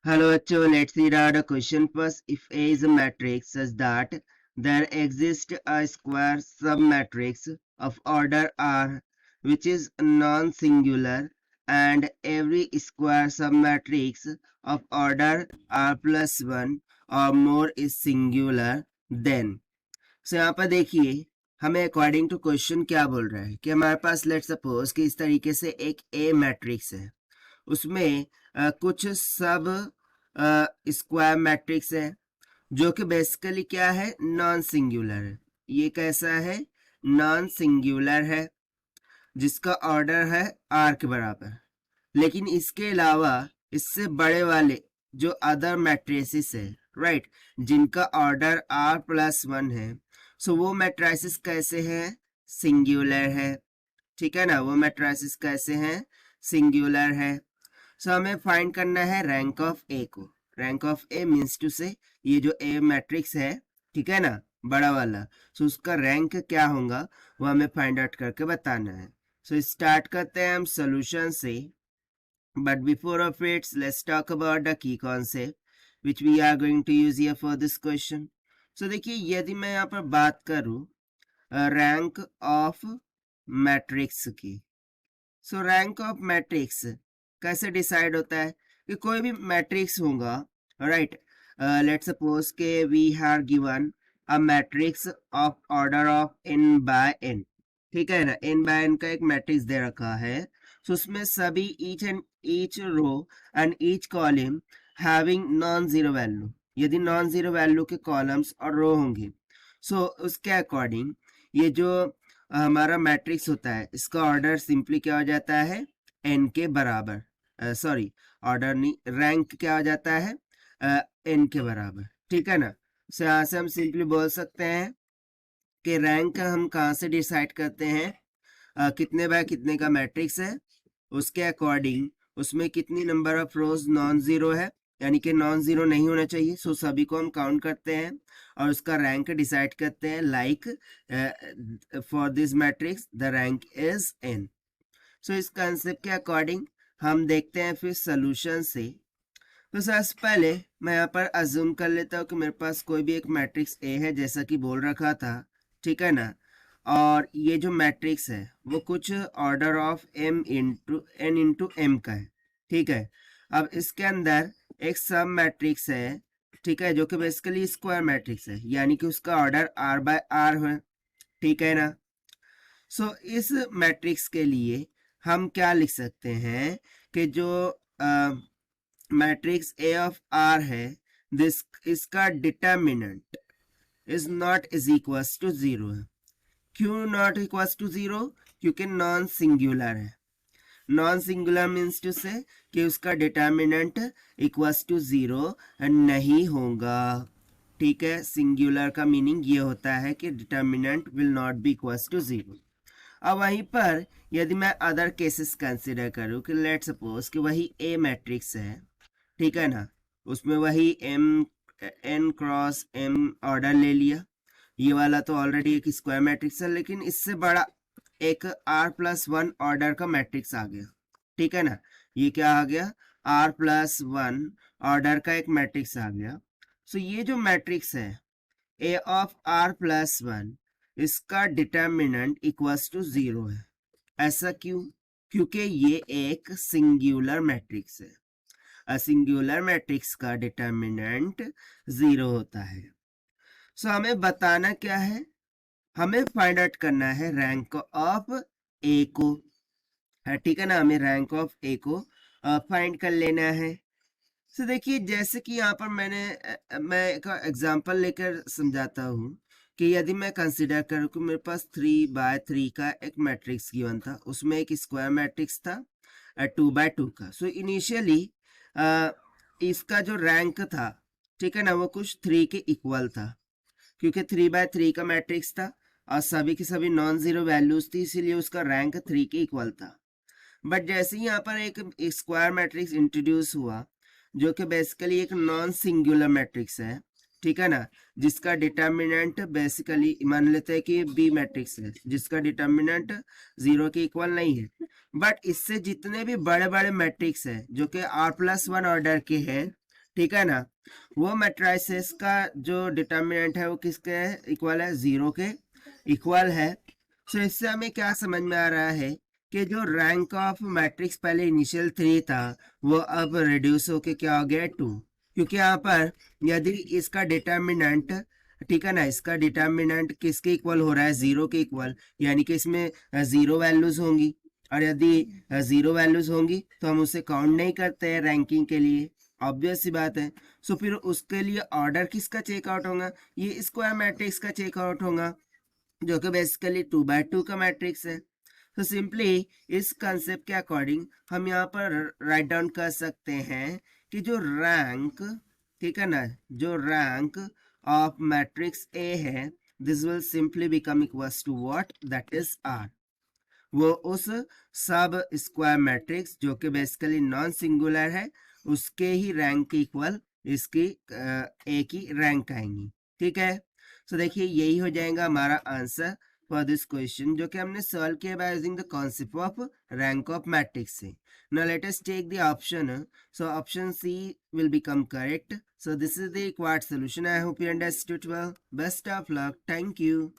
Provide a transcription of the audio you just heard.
Hello, bachcho. Let's read out the question first. If A is a matrix such that there exists a square submatrix of order R which is non-singular and every square submatrix of order R plus 1 or more is singular, then यहाँ पर देखिए हमें according to question क्या बोल रहा है कि हमारे पास लेट सपोज कि इस तरीके से एक ए मैट्रिक्स है, उसमें कुछ सब स्क्वायर मैट्रिक्स है जो कि बेसिकली क्या है, नॉन सिंगुलर है। ये कैसा है, नॉन सिंगुलर है जिसका ऑर्डर है आर के बराबर। लेकिन इसके अलावा इससे बड़े वाले जो अदर मैट्रिसेस है, राइट, जिनका ऑर्डर आर प्लस 1 है, सो वो मैट्रिसेस कैसे हैं, सिंगुलर है। ठीक है ना, वो मैट्रिसेस कैसे हैं, सिंगुलर है। सो हमें फाइंड करना है रैंक ऑफ ए को। Rank of A means to say ये जो ए मैट्रिक्स है, ठीक है ना, बड़ा वाला, सो उसका रैंक क्या होगा वो हमें फाइंड आउट करके बताना है। सो स्टार्ट करते हैं हम सोल्यूशन से, but before of its let's talk about the key concept which we are going to use here for this question. So देखिए, यदि मैं यहाँ पर बात करूँ रैंक ऑफ मैट्रिक्स की, सो रैंक ऑफ मैट्रिक्स कैसे डिसाइड होता है कि कोई भी मैट्रिक्स होगा, राइट, लेट्स सपोज के we have given a matrix of order of n by n, ठीक है ना, n बाय n का एक मैट्रिक्स दे रखा है। सो उसमें सभी each row and each column having non zero value, यदि नॉन जीरो वैल्यू के कॉलम्स और रो होंगे, सो उसके अकॉर्डिंग ये जो हमारा मैट्रिक्स होता है इसका ऑर्डर सिंपली क्या हो जाता है, n के बराबर, सॉरी ऑर्डर नहीं, रैंक क्या हो जाता है, n के बराबर। ठीक है ना, सो यहाँ से हम सिंपली बोल सकते हैं कि रैंक हम कहाँ से डिसाइड करते हैं, कितने बाय कितने का मैट्रिक्स है, उसके अकॉर्डिंग उसमें कितनी number of rose non zero है, यानी कि नॉन जीरो नहीं होना चाहिए। सो सभी को हम काउंट करते हैं और उसका रैंक डिसाइड करते हैं, like for this matrix the rank is n। सो इस कंसेप्ट के अकॉर्डिंग हम देखते हैं फिर सोल्यूशन से। तो सबसे पहले मैं यहाँ पर अज्यूम कर लेता हूँ कि मेरे पास कोई भी एक मैट्रिक्स ए है जैसा कि बोल रखा था, ठीक है ना, और ये जो मैट्रिक्स है वो कुछ order of m into n into M का है। ठीक है, अब इसके अंदर एक सब मैट्रिक्स है, ठीक है, जो कि बेसिकली स्क्वायर मैट्रिक्स है, यानी कि उसका ऑर्डर r बाय r है। ठीक है ना, सो इस मैट्रिक्स के लिए हम क्या लिख सकते हैं कि जो मैट्रिक्स ए ऑफ आर है, दिस इसका determinant is not is equals to zero है। क्यों नॉट इक्वल्स टू जीरो, क्योंकि नॉन सिंगुलर है। Non singular means to say कि उसका डिटर्मिनेंट इक्वल्स टू जीरो नहीं होगा। ठीक है, सिंगुलर का मीनिंग ये होता है कि determinant will not be equals to zero. अब वहीं पर यदि मैं अदर केसेस कंसिडर करूं कि लेट सपोज कि वही ए मैट्रिक्स है, ठीक है ना, उसमें वही n क्रॉस m ऑर्डर ले लिया, ये वाला तो ऑलरेडी एक स्क्वायर मैट्रिक्स है, लेकिन इससे बड़ा एक r प्लस 1 ऑर्डर का मैट्रिक्स आ गया। ठीक है ना, ये क्या आ गया, r प्लस 1 ऑर्डर का एक मैट्रिक्स आ गया। सो ये जो मैट्रिक्स है a ऑफ r प्लस 1, इसका डिटर्मिनेंट इक्वल्स टू जीरो है। ऐसा क्यों, क्योंकि ये एक सिंगुलर मैट्रिक्स है। सिंगुलर मैट्रिक्स का डिटर्मिनेंट जीरो होता है। सो हमें बताना क्या है, हमें फाइंड आउट करना है रैंक ऑफ ए को। ठीक है ना, हमें रैंक ऑफ ए को फाइंड कर लेना है। सो देखिए, जैसे कि यहाँ पर मैं एक एग्जांपल लेकर समझाता हूँ कि यदि मैं कंसिडर करूँ कि मेरे पास 3x3 का एक मैट्रिक्स गिवन था, उसमें एक स्क्वायर मैट्रिक्स था 2x2 का। सो इनिशियली इसका जो रैंक था, ठीक है ना, वो कुछ 3 के इक्वल था, क्योंकि 3x3 का मैट्रिक्स था और सभी की सभी नॉन जीरो वैल्यूज थी, इसीलिए उसका रैंक 3 के इक्वल था। बट जैसे ही यहाँ पर एक स्क्वायर मैट्रिक्स इंट्रोड्यूस हुआ जो कि बेसिकली एक नॉन सिंगुलर मैट्रिक्स है, ठीक है ना, जिसका डिटर्मिनेंट बेसिकली मान लेते हैं कि बी मैट्रिक्स है जिसका डिटर्मिनेंट जीरो के इक्वल नहीं है। बट इससे जितने भी बड़े बड़े मैट्रिक्स है जो कि r प्लस 1 ऑर्डर के हैं, ठीक है ना। वो मैट्रिसेस का जो डिटर्मिनेंट है वो किसके इक्वल है, 0 के इक्वल है। सो इससे हमें क्या समझ में आ रहा है कि जो रैंक ऑफ मैट्रिक्स पहले इनिशियल 3 था वो अब रिड्यूस होके क्या हो गया 2, क्योंकि यहाँ पर यदि इसका डिटर्मिनेंट, ठीक है ना, इसका डिटर्मिनेंट किसके इक्वल हो रहा है, 0 के इक्वल, यानी कि इसमें 0 वैल्यूज होंगी, और यदि 0 वैल्यूज होंगी तो हम उसे काउंट नहीं करते हैं रैंकिंग के लिए, ऑब्वियस सी बात है। सो फिर उसके लिए ऑर्डर किसका चेकआउट होगा, ये स्क्वायर मैट्रिक्स का चेकआउट होगा, जो कि बेसिकली 2x2 का मैट्रिक्स है। तो सिंपली इस कंसेप्ट के अकॉर्डिंग हम यहाँ पर राइट डाउन कर सकते हैं कि जो रैंक, ठीक है ना, जो रैंक ऑफ मैट्रिक्स ए है, this will simply become equals to what, that is R. वो उस सब स्क्वायर मैट्रिक्स जो कि बेसिकली नॉन सिंगुलर है उसके ही रैंक के इक्वल इसकी ए की रैंक आएंगी, ठीक है। सो देखिए यही हो जाएगा हमारा आंसर फॉर दिस क्वेश्चन, जो कि हमने सॉल्व किया by using the concept of rank of matrix से। Now let us take the option, so option C will become correct. So this is the required solution. I hope you understood well. Best of luck, thank you.